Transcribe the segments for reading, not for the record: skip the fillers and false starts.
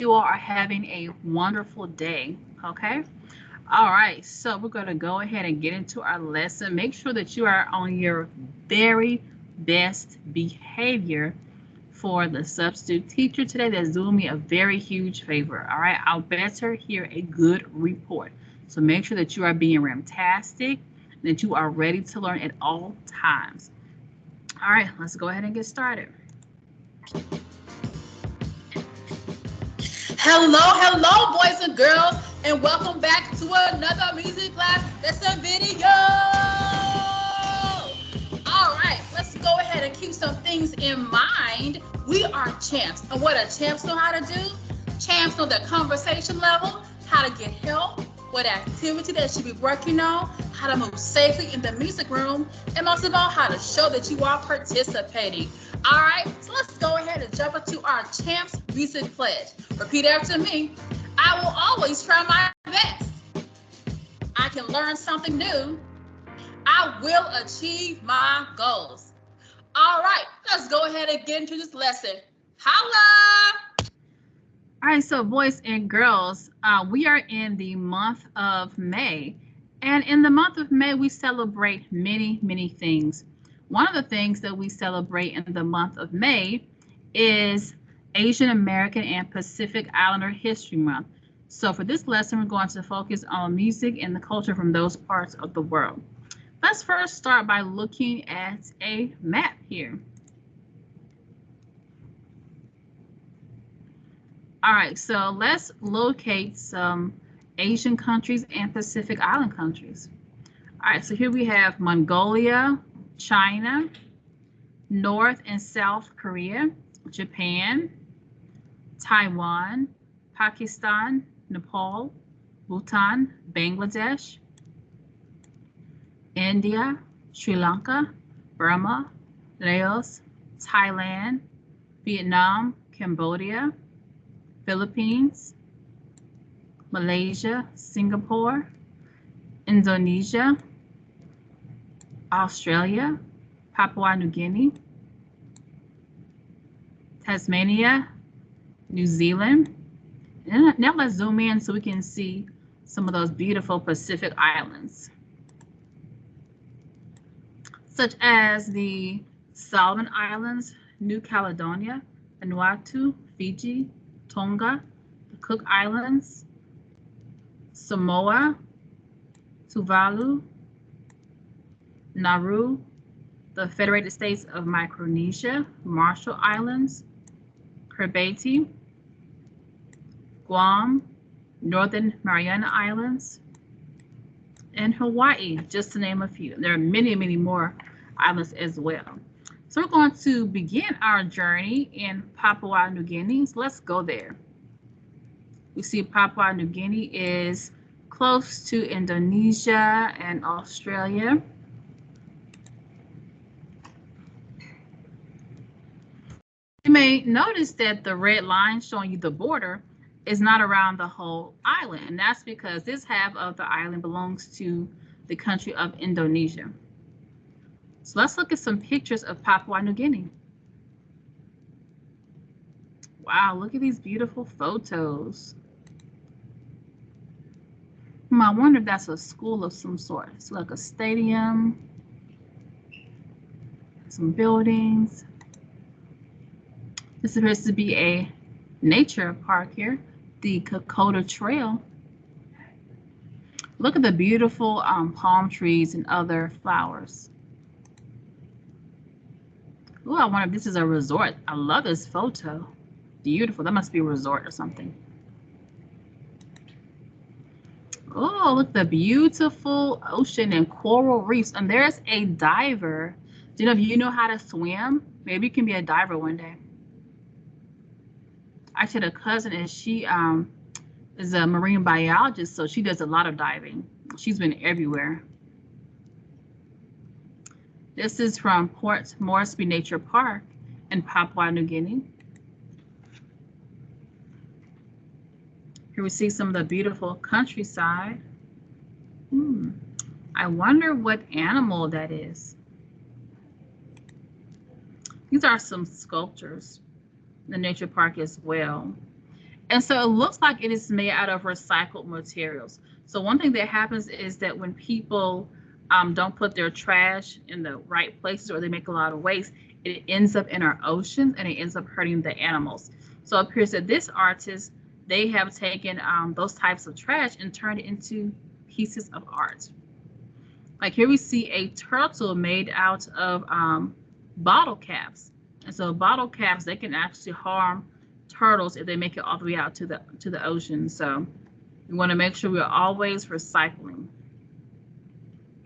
You all are having a wonderful day, okay? All right, so we're going to go ahead and get into our lesson. Make sure that you are on your very best behavior for the substitute teacher today. That's doing me a very huge favor. All right, I'll better hear a good report. So make sure that you are being ramtastic, that you are ready to learn at all times. All right, let's go ahead and get started. Hello, boys and girls, and welcome back to another music class lesson video. All right, let's go ahead and keep some things in mind. We are champs, and what do champs know how to do? Champs know the conversation level, how to get help, what activity they should be working on, how to move safely in the music room, and most of all, how to show that you are participating. All right, so let's go ahead and jump into our Champs Music Pledge. Repeat after me. I will always try my best. I can learn something new. I will achieve my goals. All right, let's go ahead and get into this lesson. Holla! All right, so boys and girls, we are in the month of May. And in the month of May, we celebrate many things. One of the things that we celebrate in the month of May is Asian American and Pacific Islander History Month. So for this lesson, we're going to focus on music and the culture from those parts of the world. Let's first start by looking at a map here. All right, so let's locate some Asian countries and Pacific Island countries. All right, so here we have Mongolia, China, North and South Korea, Japan, Taiwan, Pakistan, Nepal, Bhutan, Bangladesh, India, Sri Lanka, Burma, Laos, Thailand, Vietnam, Cambodia, Philippines, Malaysia, Singapore, Indonesia, Australia, Papua New Guinea, Tasmania, New Zealand. And now let's zoom in so we can see some of those beautiful Pacific islands, such as the Solomon Islands, New Caledonia, Vanuatu, Fiji, Tonga, the Cook Islands, Samoa, Tuvalu, Nauru, the Federated States of Micronesia, Marshall Islands, Kiribati, Guam, Northern Mariana Islands, and Hawaii, just to name a few. There are many more islands as well. So we're going to begin our journey in Papua New Guinea. So let's go there. We see Papua New Guinea is close to Indonesia and Australia. You may notice that the red line showing you the border is not around the whole island, and that's because this half of the island belongs to the country of Indonesia. So let's look at some pictures of Papua New Guinea. Wow, look at these beautiful photos. I wonder if that's a school of some sort. It's like a stadium, some buildings. This appears to be a nature park here, the Kokoda Trail. Look at the beautiful palm trees and other flowers. Oh, I wonder if this is a resort. I love this photo. Beautiful. That must be a resort or something. Oh, look, the beautiful ocean and coral reefs. And there's a diver. Do you know if you know how to swim? Maybe you can be a diver one day. Actually, a cousin, and she is a marine biologist, so she does a lot of diving. She's been everywhere. This is from Port Moresby Nature Park in Papua New Guinea. Here we see some of the beautiful countryside. I wonder what animal that is. These are some sculptures in the nature park as well. And so it looks like it is made out of recycled materials. So one thing that happens is that when people don't put their trash in the right places, or they make a lot of waste, it ends up in our oceans and it ends up hurting the animals. So it appears that this artist, they have taken those types of trash and turned it into pieces of art. Like here we see a turtle made out of bottle caps. And so bottle caps, they can actually harm turtles if they make it all the way out to the ocean. So we want to make sure we're always recycling.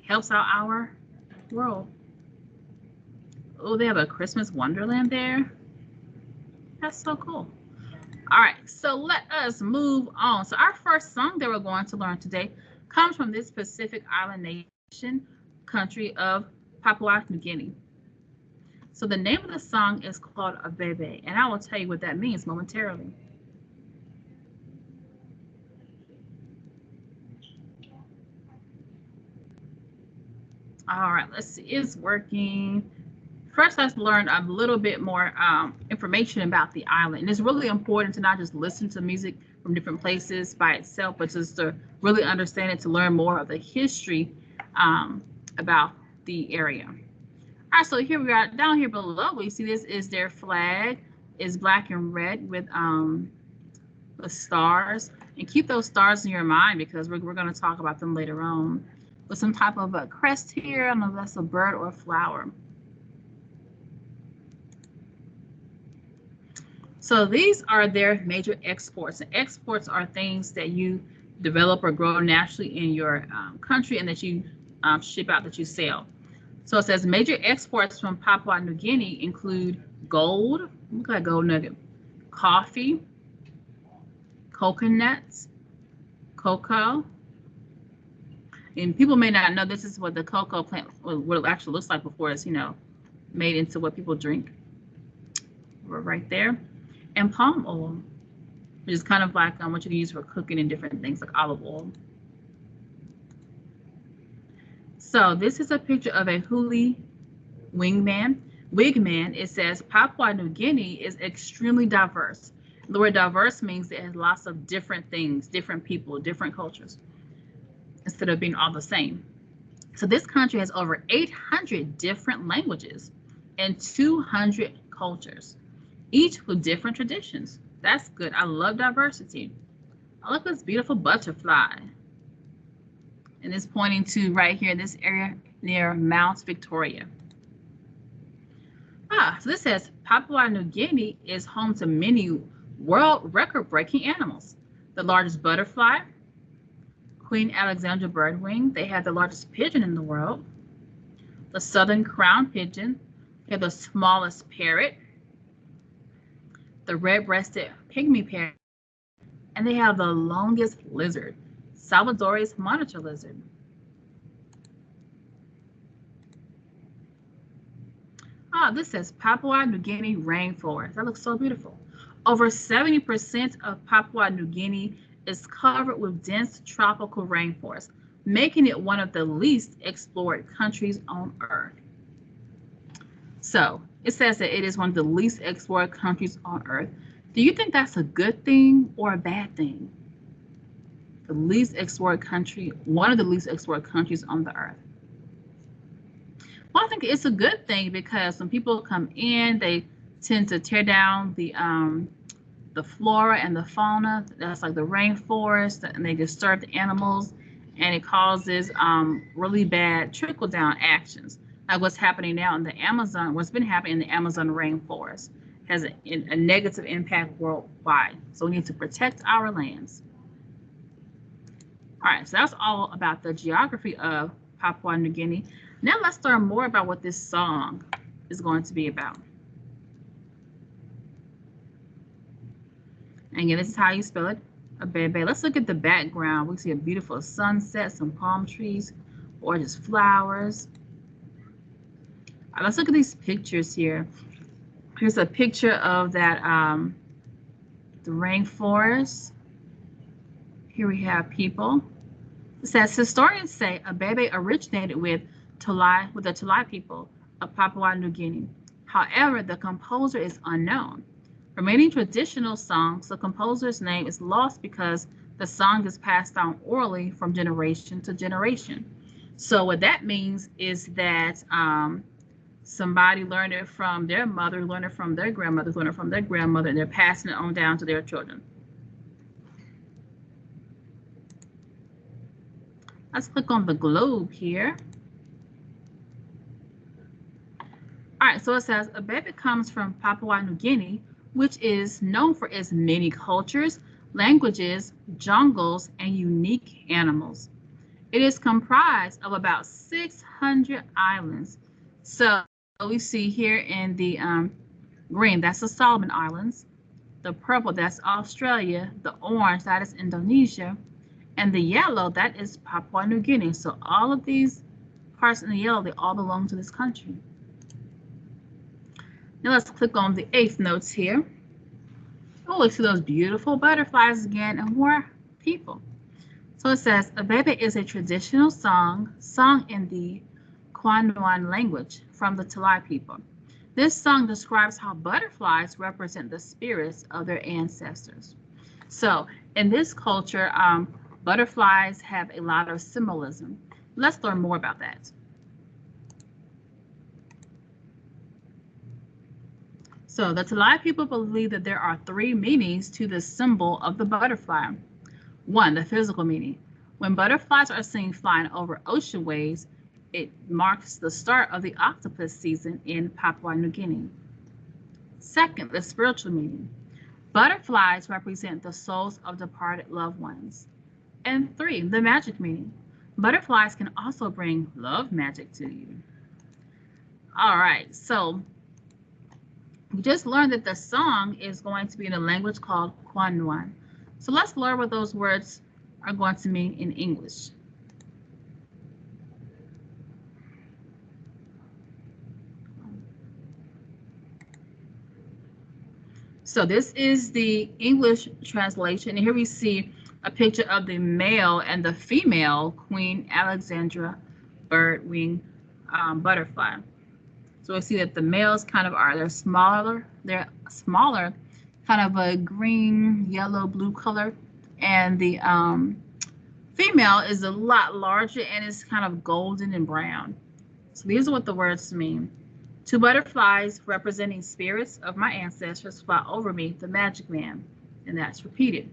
Helps out our world. Oh, they have a Christmas wonderland there. That's so cool. All right, so let us move on. So our first song that we're going to learn today comes from this Pacific Island nation country of Papua New Guinea. So the name of the song is called Abebe, and I will tell you what that means momentarily. All right, let's see, it's working. First, let's learn a little bit more information about the island. And it's really important to not just listen to music from different places by itself, but just to really understand it, to learn more of the history about the area. All right, so here we are. Down here below, what you see, this is their flag. It's black and red with the stars. And keep those stars in your mind, because we're going to talk about them later on. With some type of a crest here. I don't know if that's a bird or a flower. So these are their major exports. And exports are things that you develop or grow naturally in your country and that you ship out, that you sell. So it says major exports from Papua New Guinea include gold, look at gold nugget, coffee, coconuts, cocoa. And people may not know this is what the cocoa plant, what it actually looks like before it's, made into what people drink. We're right there. And palm oil, which is kind of like what you can use for cooking and different things, like olive oil. So this is a picture of a huli wingman. Wigman, it says Papua New Guinea is extremely diverse. The word diverse means it has lots of different things, different people, different cultures, instead of being all the same. So this country has over 800 different languages and 200 cultures, each with different traditions. That's good. I love diversity. Oh, look at this beautiful butterfly. And it's pointing to right here, this area near Mount Victoria. So this says Papua New Guinea is home to many world record-breaking animals. The largest butterfly, Queen Alexandra birdwing. They have the largest pigeon in the world. The southern crown pigeon. They have the smallest parrot. The red-breasted pygmy parrot. And they have the longest lizard, Salvador's monitor lizard. This says Papua New Guinea rainforest. That looks so beautiful. Over 70% of Papua New Guinea is covered with dense tropical rainforest, making it one of the least explored countries on Earth. So it says that it is one of the least explored countries on Earth. Do you think that's a good thing or a bad thing? The least explored country, one of the least explored countries on the Earth. Well, I think it's a good thing, because when people come in, they tend to tear down the flora and the fauna. That's like the rainforest, and they disturb the animals, and it causes really bad trickle-down actions. Like what's happening now in the Amazon, what's been happening in the Amazon rainforest has a negative impact worldwide. So we need to protect our lands. All right, so that's all about the geography of Papua New Guinea. Now let's learn more about what this song is going to be about. And again, this is how you spell it, Abebe. Let's look at the background. We see a beautiful sunset, some palm trees, gorgeous flowers. All right, let's look at these pictures here. Here's a picture of that, the rainforest. Here we have people. It says, historians say Abebe originated with the Talai people of Papua New Guinea. However, the composer is unknown. For many traditional songs, the composer's name is lost because the song is passed down orally from generation to generation. So what that means is that somebody learned it from their mother, learned it from their grandmother, learned it from their grandmother, and they're passing it on down to their children. Let's click on the globe here. All right, so it says Abebe comes from Papua New Guinea, which is known for its many cultures, languages, jungles, and unique animals. It is comprised of about 600 islands. So we see here in the green, that's the Solomon Islands. The purple, that's Australia. The orange, that is Indonesia. And the yellow, that is Papua New Guinea. So all of these parts in the yellow, they all belong to this country. Now let's click on the 8th notes here. Oh, we see those beautiful butterflies again and more people. So it says, Abebe is a traditional song sung in the Kwanwan language from the Talai people. This song describes how butterflies represent the spirits of their ancestors. So in this culture, butterflies have a lot of symbolism. Let's learn more about that. So the Talai people believe that there are 3 meanings to the symbol of the butterfly. 1, the physical meaning. When butterflies are seen flying over ocean waves, it marks the start of the octopus season in Papua New Guinea. 2nd, the spiritual meaning. Butterflies represent the souls of departed loved ones. And 3, the magic meaning. Butterflies can also bring love magic to you. All right, so we just learned that the song is going to be in a language called Kwanwan. So let's learn what those words are going to mean in English. So this is the English translation. And here we see a picture of the male and the female Queen Alexandra birdwing butterfly. So we see that the males kind of they're smaller, kind of a green, yellow, blue color. And the female is a lot larger and is kind of golden and brown. So these are what the words mean. 2 butterflies representing spirits of my ancestors fly over me, the magic man. And that's repeated.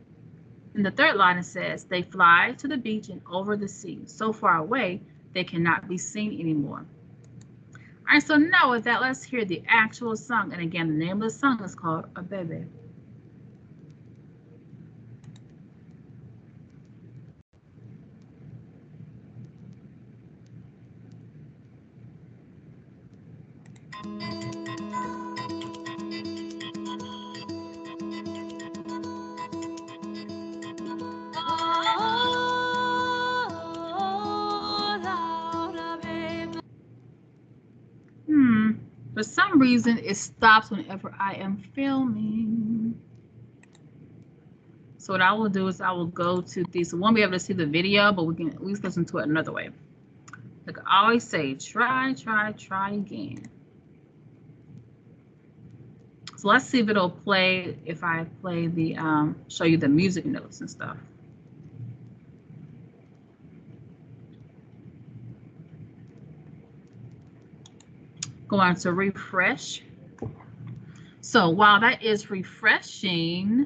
In the 3rd line, it says, they fly to the beach and over the sea, so far away they cannot be seen anymore. All right, so now with that, let's hear the actual song. And again, the name of the song is called Abebe. For some reason, it stops whenever I am filming. So what I will do is I will go to these. So we won't be able to see the video, but we can at least listen to it another way. Like I always say, try again. So let's see if it'll play if I play the show you the music notes and stuff. Going to refresh. So while that is refreshing,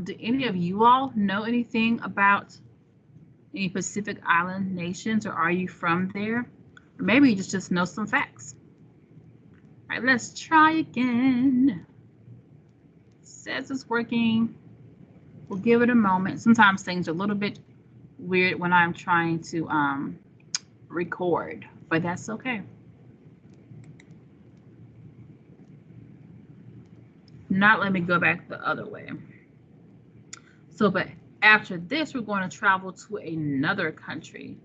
do any of you all know anything about any Pacific Island nations, or are you from there? Or maybe you just know some facts. All right, let's try again. It says it's working. We'll give it a moment. Sometimes things are a little bit weird when I'm trying to record, but that's okay. Not let me go back the other way. So, but after this, we're going to travel to another country.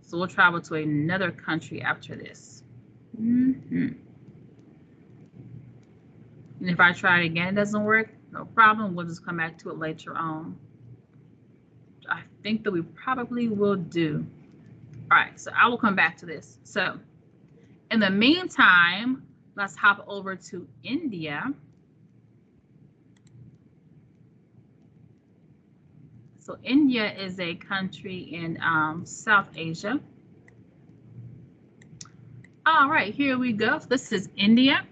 So we'll travel to another country after this. And if I try it again, it doesn't work, no problem. We'll just come back to it later on. I think that we probably will do. All right, so I will come back to this. So in the meantime, let's hop over to India. So India is a country in South Asia. All right, here we go. This is India.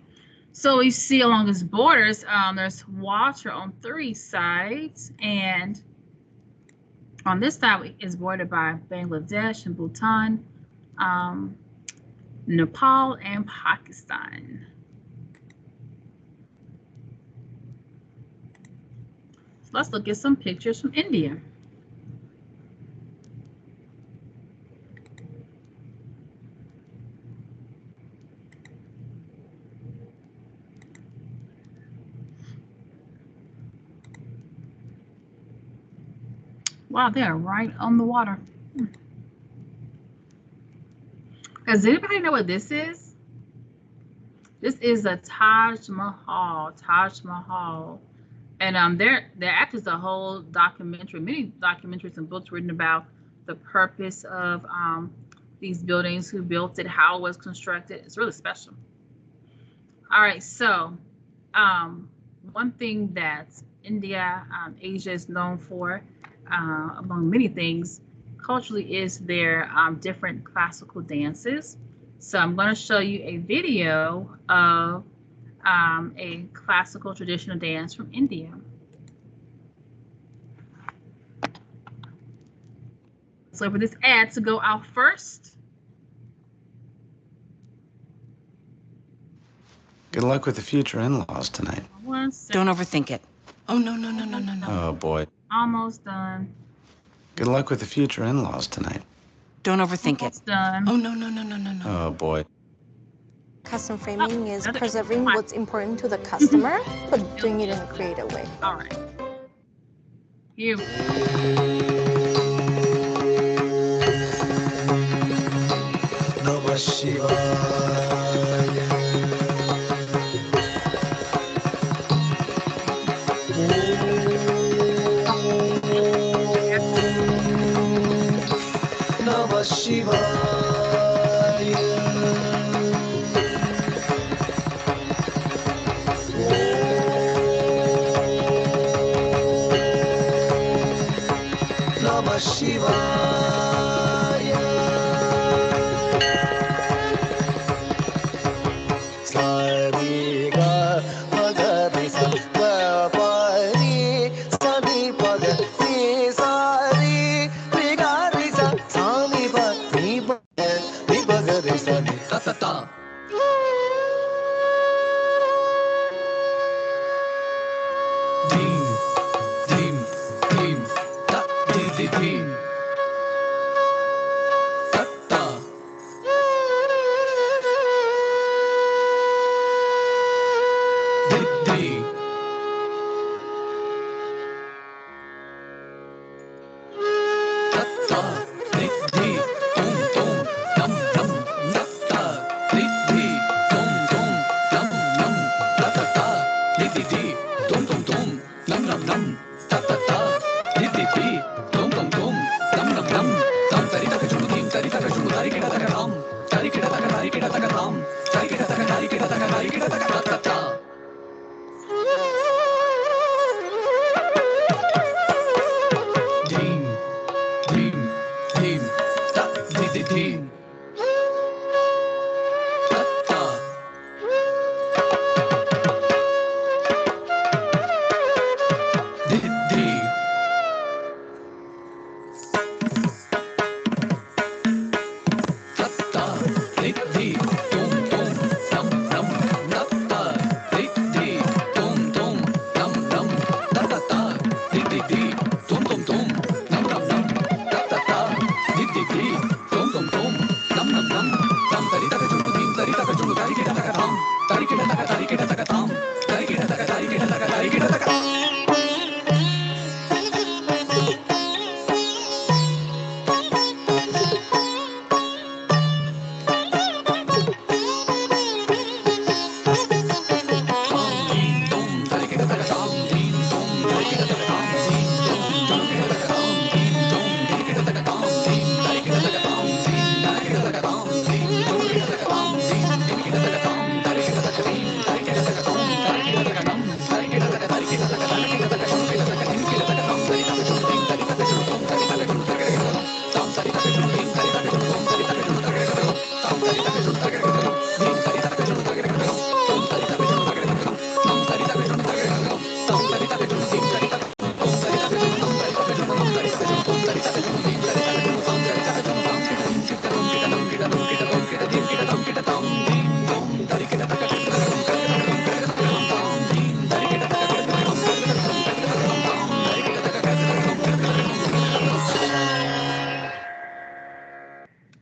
So we see along its borders, there's water on 3 sides, and on this side is bordered by Bangladesh and Bhutan, Nepal, and Pakistan. So let's look at some pictures from India. Wow, they are right on the water. Does anybody know what this is? This is a Taj Mahal. Taj Mahal. And there actually is a whole documentary, many documentaries and books written about the purpose of these buildings, who built it, how it was constructed. It's really special. All right, so one thing that India, Asia is known for, among many things, culturally, is their different classical dances. So I'm going to show you a video of a classical traditional dance from India. So for this ad to go out first. Good luck with the future in-laws tonight. Don't overthink it. Oh, no. Oh, boy. Almost done. Good luck with the future in-laws tonight. Don't overthink Almost it. done. Oh, no. Oh, boy. Custom framing is preserving what's important to the customer, but doing it in a creative way. All right. Here. Namah Shivaya. Namah Shivaya. Namah Shivaya. Sariga magarisa papari sami pada ni sari rigarisa sami pa ni bagarisa ni ta ta ta. Dim dim dim ta di di dim ta ta. Di di. Ta ta di di dum dum dum dum ta ta di di dum dum dum dum ta ta ta di di di dum dum dum dum dum dum ta ta ta di di di dum dum dum dum dum dum dum tari ta junu dim tari ta junu tari kida ta ram tari kida ta ram tari kida ta ta ta ta. Dim dim dim ta di di dim ta ta. Di di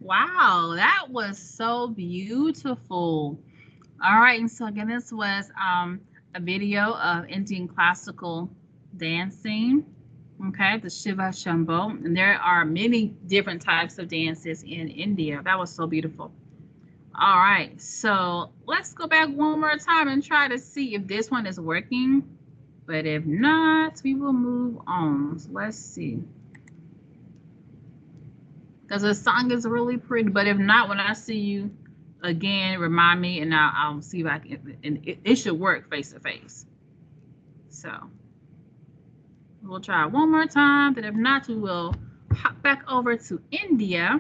Wow, that was so beautiful. All right, and so again, this was a video of Indian classical dancing. Okay, the Shiva Shambho, and there are many different types of dances in India. That was so beautiful. All right, so let's go back one more time and try to see if this one is working. But if not, we will move on. So let's see. Because the song is really pretty, but if not, when I see you again, remind me, and I'll see if I can, and it should work face to face. So we'll try one more time, but if not, we will hop back over to India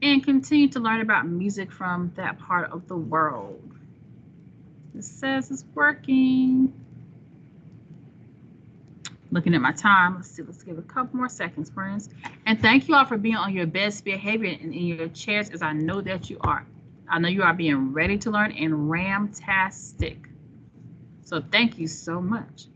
and continue to learn about music from that part of the world. It says it's working. Looking at my time, let's see, let's give a couple more seconds, friends. And thank you all for being on your best behavior in your chairs, as I know that you are. I know you are being ready to learn and ramtastic. So thank you so much.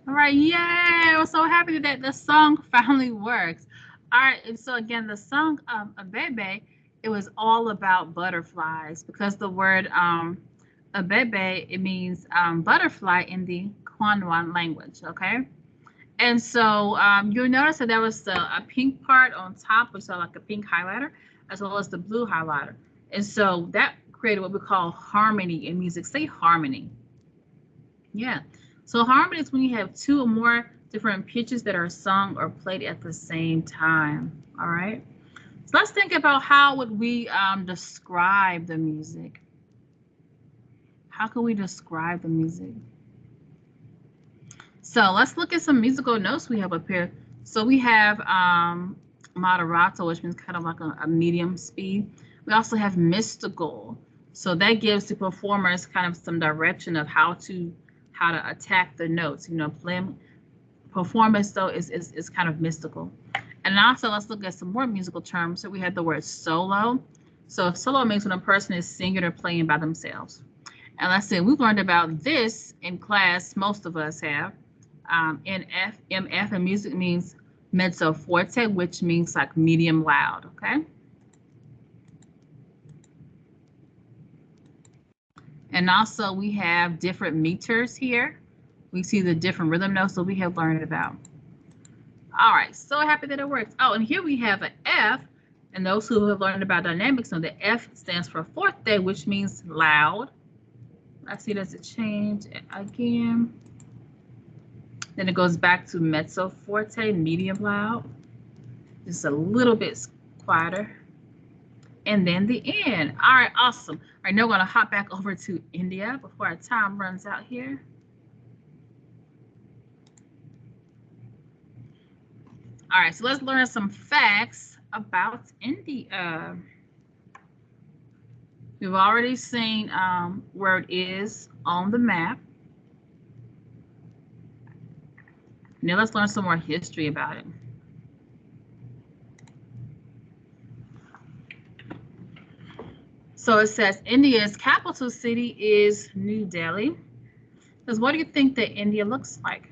All right, yay! I'm so happy that the song finally works. All right, and so again, the song Abebe, it was all about butterflies, because the word Abebe, it means butterfly in the Kwanwan language, okay? And so you'll notice that there was a pink part on top, which is like a pink highlighter, as well as the blue highlighter. And so that created what we call harmony in music. Say harmony. Yeah. So harmony is when you have two or more different pitches that are sung or played at the same time. All right. So let's think about how would we describe the music. How can we describe the music? So let's look at some musical notes we have up here. So we have moderato, which means kind of like a medium speed. We also have mystical. So that gives the performers kind of some direction of how to attack the notes. You know, performance though is kind of mystical. And also let's look at some more musical terms. So we have the word solo. So solo means when a person is singing or playing by themselves. And let's see, we've learned about this in class, most of us have. MF in music means mezzo forte, which means like medium loud, okay? And also we have different meters here. We see the different rhythm notes that we have learned about. All right, so happy that it works. Oh, and here we have an F. And those who have learned about dynamics know that F stands for forte, which means loud. I see there's a change again. Then it goes back to mezzo forte, medium loud. Just a little bit quieter. And then the N. All right, awesome. All right, now we're going to hop back over to India before our time runs out here. All right, so let's learn some facts about India. We've already seen where it is on the map. Now let's learn some more history about it. So it says India's capital city is New Delhi. Because what do you think that India looks like?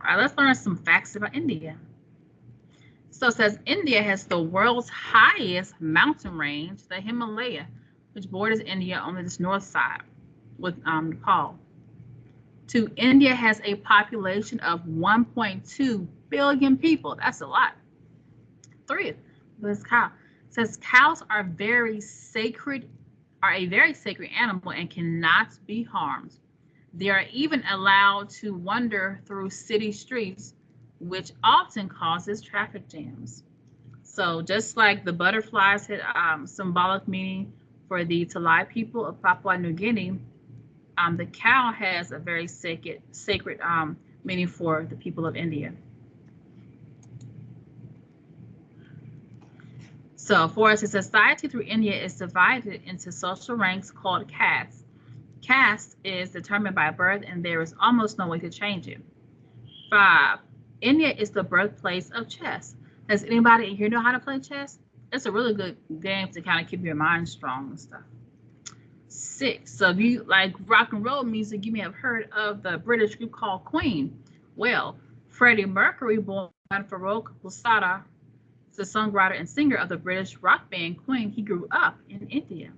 All right, let's learn some facts about India. So it says India has the world's highest mountain range, the Himalaya, which borders India on its north side with Nepal. India has a population of 1.2 billion people. That's a lot. 3. This cow. It says cows are a very sacred animal and cannot be harmed. They are even allowed to wander through city streets, which often causes traffic jams. So just like the butterflies had symbolic meaning for the Talai people of Papua New Guinea, the cow has a very sacred meaning for the people of India. So for us, society through India is divided into social ranks called castes. Caste is determined by birth and there is almost no way to change it. 5. India is the birthplace of chess. Does anybody here know how to play chess? It's a really good game to kind of keep your mind strong and stuff. 6. So if you like rock and roll music, you may have heard of the British group called Queen. Well, Freddie Mercury, born Farrokh Bulsara, is the songwriter and singer of the British rock band Queen. He grew up in India.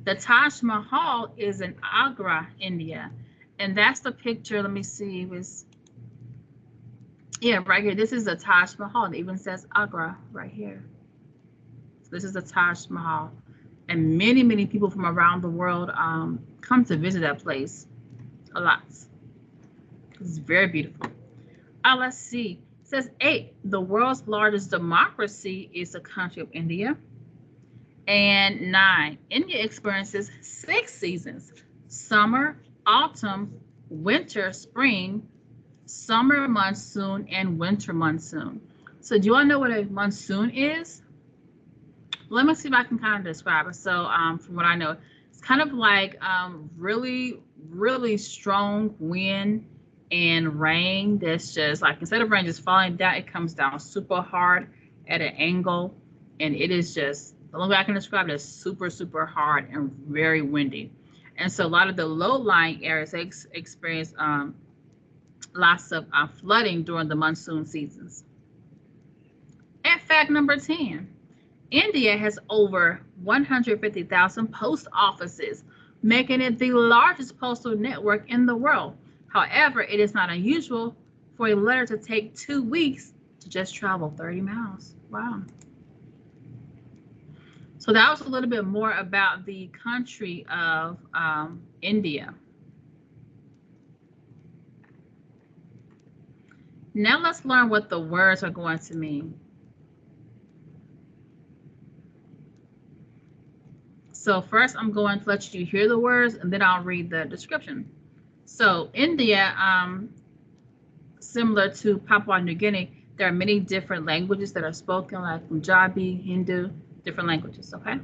The Taj Mahal is in Agra, India. And that's the picture. Let me see. Right here. This is the Taj Mahal. It even says Agra right here. So this is the Taj Mahal. And many, many people from around the world come to visit that place a lot. It's very beautiful. Let's see. It says 8. The world's largest democracy is the country of India. And 9. India experiences 6 seasons: summer, autumn, winter, spring, summer monsoon, and winter monsoon. So do you all know what a monsoon is? Let me see if I can kind of describe it. So from what I know, it's kind of like really, really strong wind and rain that's just like, instead of rain just falling down, it comes down super hard at an angle. And it is just, the only way I can describe it is super, super hard and very windy. And so a lot of the low-lying areas experience lots of flooding during the monsoon seasons. And fact number 10, India has over 150,000 post offices, making it the largest postal network in the world. However, it is not unusual for a letter to take 2 weeks to just travel 30 miles. Wow. So that was a little bit more about the country of India. Now let's learn what the words are going to mean. So first I'm going to let you hear the words and then I'll read the description. So India, similar to Papua New Guinea, there are many different languages that are spoken, like Punjabi, Hindu, different languages, okay?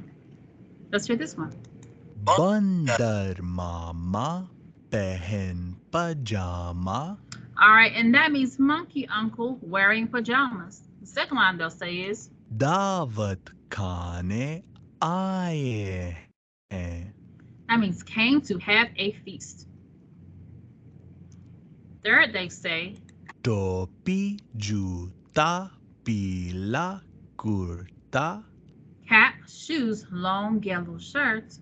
Let's hear this one. Bandar mama pehen pajama. All right, and that means monkey uncle wearing pajamas. The second line they'll say is Dawat khane aaye hain. That means came to have a feast. Third, they say Topi juta pila kurta. cap, shoes, long yellow shirts.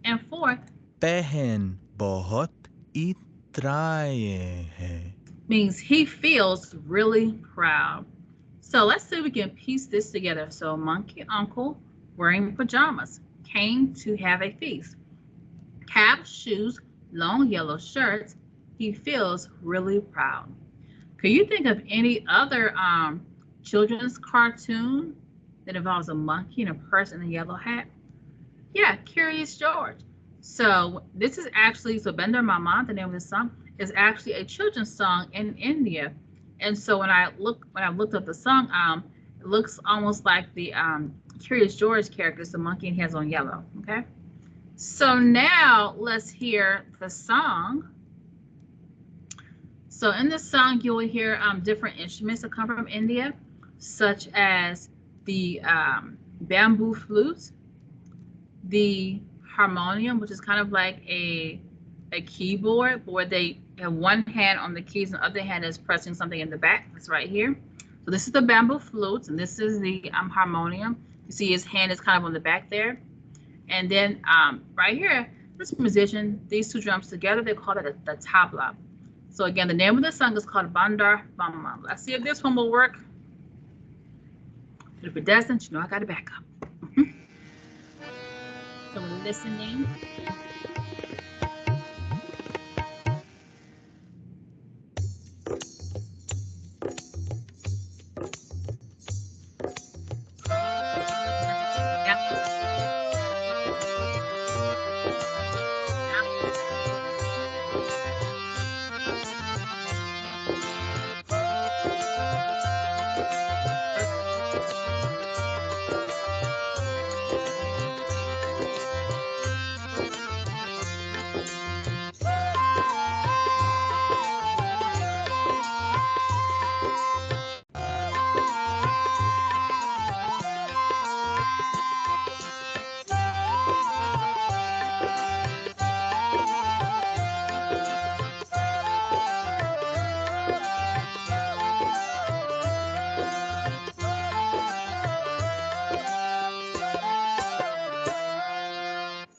And fourth, Pehen bahut itraye hain. means he feels really proud. So let's see if we can piece this together. So monkey uncle wearing pajamas came to have a feast. Cap, shoes, long yellow shirts. He feels really proud. Can you think of any other children's cartoon that involves a monkey and a person in a yellow hat? Yeah, Curious George. So this is actually, so Bender Mama, the name of the song, is actually a children's song in India. And so when I looked up the song, it looks almost like the Curious George character, the monkey, and he has on yellow. Okay. So now let's hear the song. So in this song, you will hear different instruments that come from India, such as the bamboo flute, the harmonium, which is kind of like a keyboard, where they have one hand on the keys and the other hand is pressing something in the back. That's right here. So this is the bamboo flute, and this is the harmonium. You see his hand is kind of on the back there. And then right here, this musician, these two drums together, they call it the tabla. So again, the name of the song is called Bandar Mama. Let's see if this one will work. If it doesn't, you know I got to back up. So we're listening.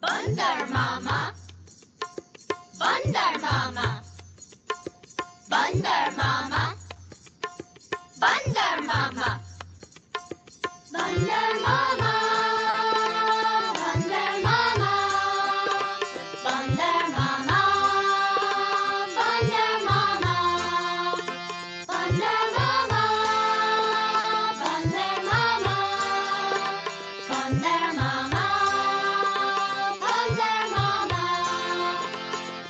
Bandar Mama, Bandar Mama, Bandar Mama, Bandar Mama, Bandar Mama, Bandar Mama, Bandar Mama, Bandar Mama, Bandar Mama, Bandar Mama, Bandar Mama.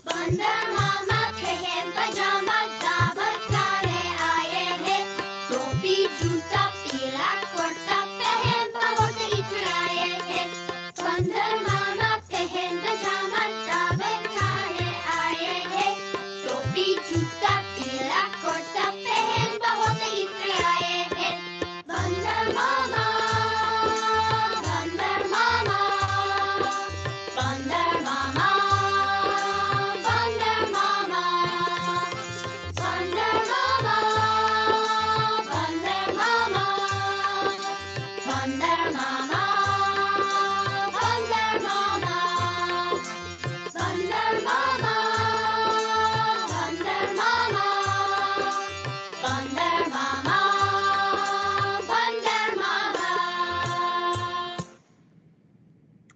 Bandar Mama पहन पजामा दावत खाने आए हैं टोपी जूता पीला कुर्ता पहन बहुत इतराए हैं Bandar Mama पहन पजामा दावत खाने आए हैं टोपी जूता पीला कुर्ता पहन बहुत इतराए हैं Bandar Mama Bandar Mama Bandar Mama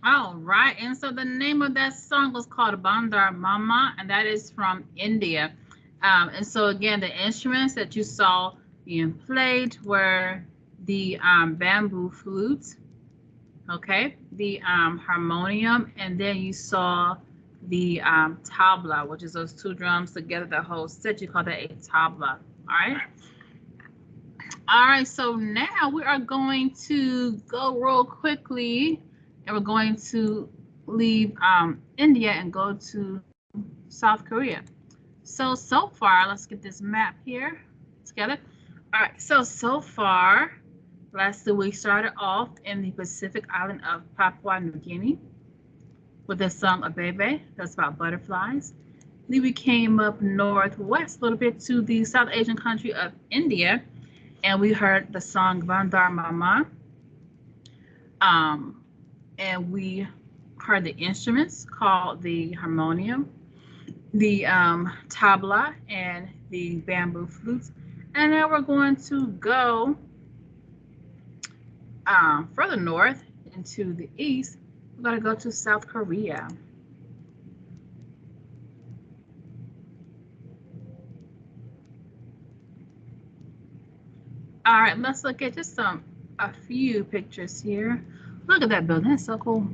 All right, and so the name of that song was called Bandar Mama, and that is from India. And so again, the instruments that you saw being played were the bamboo flutes, okay, the harmonium, and then you saw the tabla, which is those two drums together, the whole set. You call that a tabla. All right. All right, so now we are going to go real quickly, and we're going to leave India and go to South Korea. So far, let's get this map here together. All right, so far, last week we started off in the Pacific island of Papua New Guinea with the song Abebe, that's about butterflies. Then we came up northwest a little bit to the South Asian country of India, and we heard the song Bandar Mama. And we heard the instruments called the harmonium, the tabla, and the bamboo flutes. And now we're going to go further north into the east. We're going to go to South Korea. All right, let's look at just a few pictures here. Look at that building, that's so cool.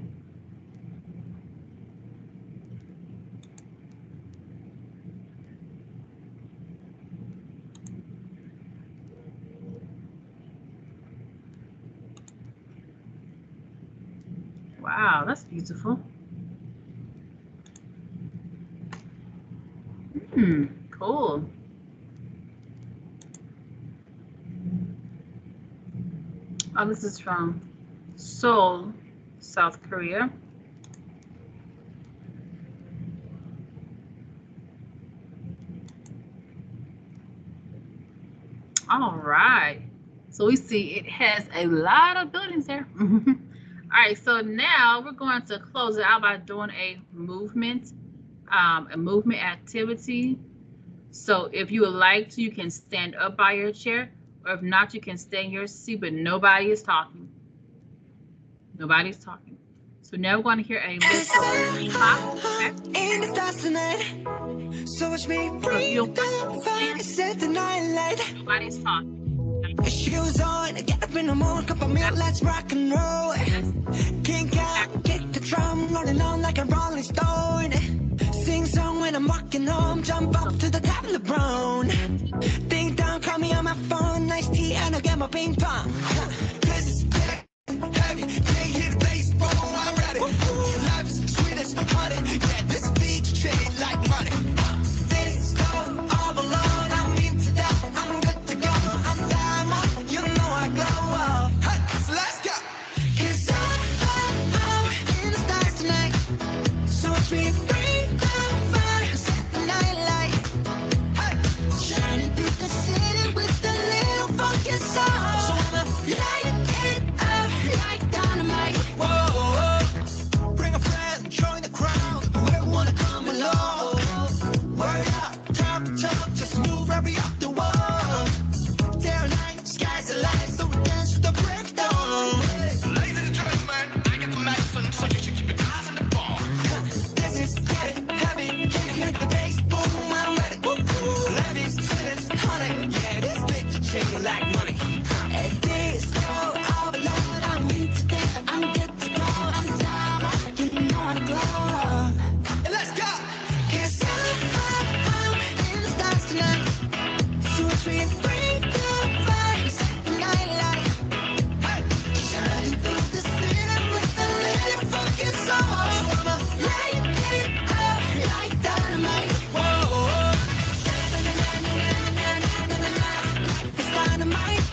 Wow, that's beautiful. Cool. Oh, this is from Seoul, South Korea. All right. So we see it has a lot of buildings there. All right, so now we're going to close it out by doing a movement activity. So if you would like to, you can stand up by your chair, or if not, you can stay in your seat, but nobody is talking. Nobody's talking. So now we're going to hear a little pop. So watch me set the night light. Nobody's talking. Shoes on, get up in the morning, cup of milk, let's rock and roll. Kink out, kick the drum, rolling on like a rolling stone. Sing song when I'm walking home, jump up to the top of the brown. Ding dong, call me on my phone, nice tea, and I'll get my ping pong. This is heavy, can't hit the bass, bro, I'm ready. Life is sweet as honey, yeah, this beach trade like money. This go all alone, I'm into that, I'm good to go, I'm diamond, you know I glow. Hey, so let's go. 'Cause I'm in the stars tonight, so watch me bring the fire, set the night light. Hey, shining through the city with a little funky soul. So I'ma light it up like dynamite. Whoa, bring a friend, join the crowd, whoever wanna come along. Word up, talk, just move right up the wall. Day or night, sky's the limit, so we dance to the break dawn. Ladies and gentlemen, I got the medicine, so you should keep your eyes on the ball. This is getting heavy, can you hit the bass? Boom, I'm ready. Ladies, sweet as honey, yeah, this bitch is shaking like money. And this go all alone, I'm into that, I'm good to go, I'm diamond, you know I glow. Let's go! 'Cause I'm in the stars tonight, so watch me bring the fire, set the night light. Hey, shining through the city with a little funky soul. So I'ma light it up like dynamite. Whoa, it's dynamite.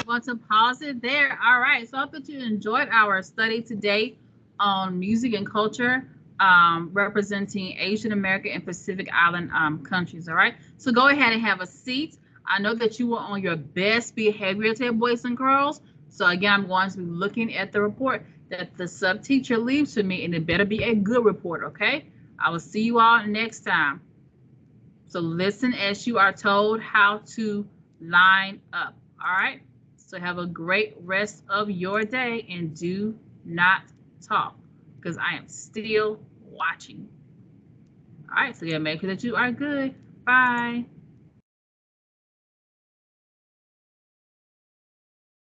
Want to pause it there. All right, so I hope that you enjoyed our study today on music and culture representing Asian American and Pacific Island countries. All right, so go ahead and have a seat. I know that you were on your best behavior today, boys and girls. So again, I'm going to be looking at the report that the sub teacher leaves to me, and it better be a good report. Okay, I will see you all next time. So listen as you are told how to line up. All right. So have a great rest of your day, and do not talk, because I am still watching. All right. So yeah, make sure that you are good. Bye.